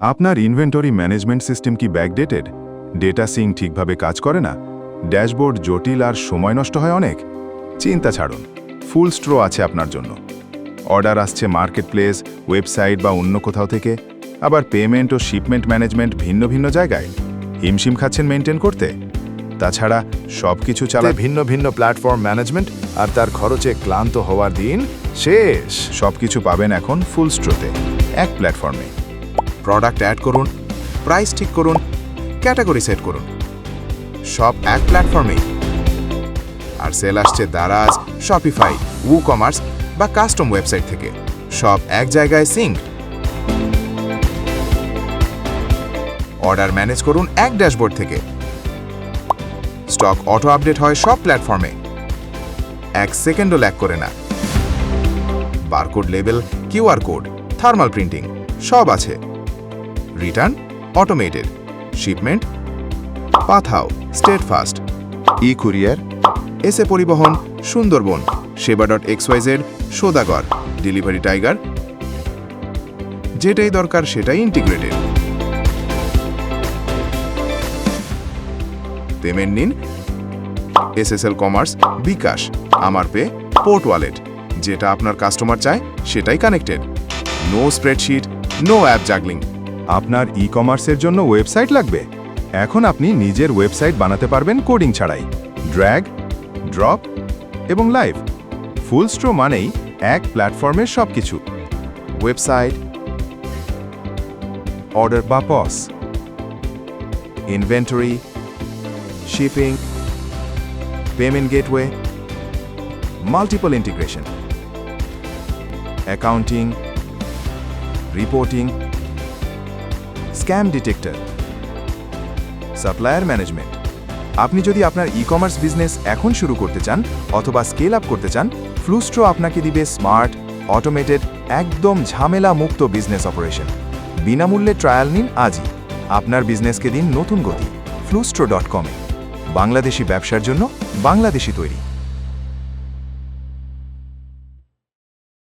আপনার inventory management system কি backdated? Data sync ঠিকভাবে কাজ করে না? ড্যাশবোর্ড জটিল আর সময় নষ্ট হয় অনেক? চিন্তা ছাড়ুন, ফুলস্ট্রো আছে আপনার জন্য। অর্ডার আসছে মার্কেটপ্লেস, ওয়েবসাইট বা অন্য কোথাও থেকে, আবার পেমেন্ট ও শিপমেন্ট ম্যানেজমেন্ট ভিন্ন ভিন্ন জায়গায়। হিমশিম খাচ্ছেন মেনটেন করতে? তাছাড়া সব কিছু চালাতে ভিন্ন ভিন্ন প্ল্যাটফর্ম ম্যানেজমেন্ট আর তার খরচে ক্লান্ত হওয়ার দিন শেষ। সব কিছু পাবেন এখন ফুলস্ট্রোতে, এক প্ল্যাটফর্মে। প্রোডাক্ট অ্যাড করুন, প্রাইস ঠিক করুন, ক্যাটাগরি সেট করুন, সব এক প্ল্যাটফর্মেই। আর সেল আসছে দারাজ, শপিফাই, WooCommerce বা কাস্টম ওয়েবসাইট থেকে, সব এক জায়গায় সিঙ্ক। অর্ডার ম্যানেজ করুন এক ড্যাশবোর্ড থেকে। স্টক অটো আপডেট হয় সব প্ল্যাটফর্মে, এক সেকেন্ডও ল্যাগ করে না। Barcode label, QR code, thermal printing সব আছে। Return automated, shipment Pathao Steadfast, eCourier, SA Paribahan, Sundarban, সেবা.xyz, সৌদাগর, ডেলিভারি টাইগার, যেটাই দরকার সেটাই ইন্টিগ্রেটেড। পেমেন্ট নিন SSL Commerz, bKash, Aamar pay, Port Wallet, যেটা আপনার কাস্টমার চায় সেটাই connected. No spreadsheet, no app juggling. আপনার ই কমার্সের জন্য ওয়েবসাইট লাগবে? এখন আপনি নিজের ওয়েবসাইট বানাতে পারবেন কোডিং ছাড়াই। ড্র্যাগ, ড্রপ এবং লাইভ। ফুলস্ট্রো মানেই এক প্ল্যাটফর্মের সব কিছু। ওয়েবসাইট, অর্ডার বা POS, inventory, shipping, payment gateway, multiple integration, accounting, reporting, scam detector, supplier management. আপনি যদি আপনার ই কমার্স বিজনেস এখন শুরু করতে চান অথবা স্কেল আপ করতে চান, ফ্লুস্ট্রো আপনাকে দিবে স্মার্ট, অটোমেটেড, একদম ঝামেলা মুক্ত বিজনেস অপারেশন। বিনামূল্যে ট্রায়াল নিন আজই। আপনার বিজনেসকে দিন নতুন গতি। flustro.com-এ। বাংলাদেশি ব্যবসার জন্য বাংলাদেশি তৈরি।